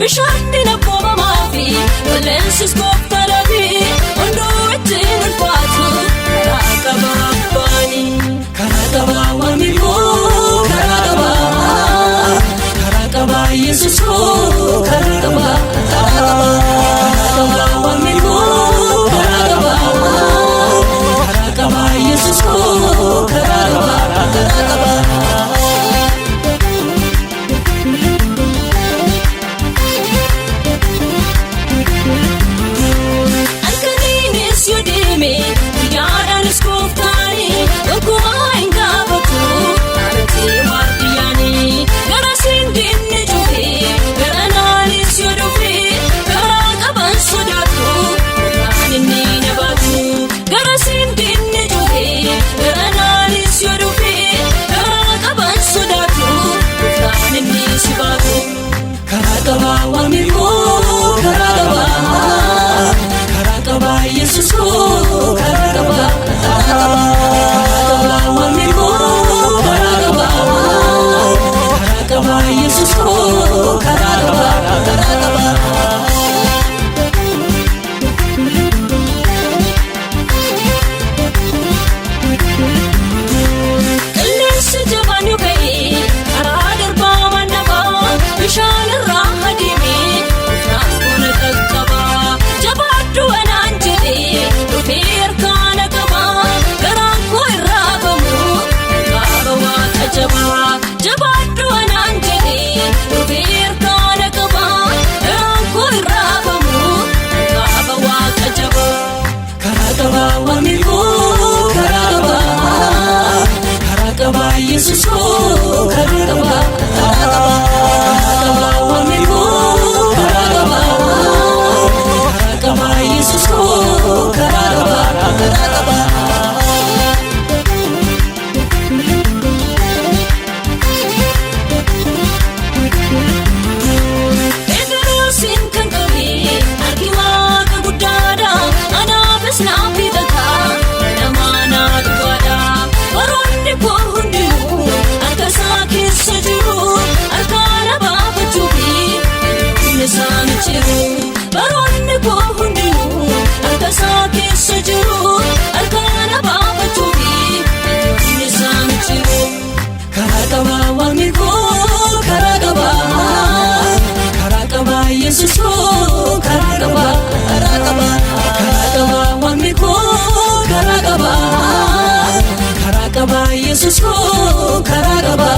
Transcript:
bishaanni nabbooba maafi qilleensis kooftaraafi hunduu ittiin ulfaatu karaa qabaa abbaanii karaa qabaa waamilmoo karaa qabaa Yesuus karaa qabaa waamilmoo karaa qabaa Yesuus karaa qabaa Yesus karaa qabaa waamilmoo karaa qabaa Yesus karaa qabaa qilleensi jabaan yoo ka'e karaa darbaa mandhabaa bishaan irraa adeemee naaf bona qaqqabaa jabaadhu anaan jedhee dhufee harkaana qabaa garaan koo irraa bamu qaaba waaqa jabaa jabaadhu anaan jedhee dhufee harkaana qabaa garaan koo irraa bamu qaaba waaqa jabaa karaa qabaa waamilmoo karaa qabaa Yesus karaa qabaa waamilmoo karaa qabaa Yesus karaa qabaa eegaluusin kan qabe argi waaqa guddaadha anaafis naaf hidhataa namaa naa dhugaadha baroonni koo hundinuu harka isaa keessa jiru harkaana baafachuufi inni isaa michiru baroonni koo hundinuu harka isaa keessa jiru harkaana baafachuufi inni isaa michiru karaa qabaa waamilmoo karaa qabaa Yesus karaa qabaa waamilmoo karaa qabaa Yesus karaa qabaa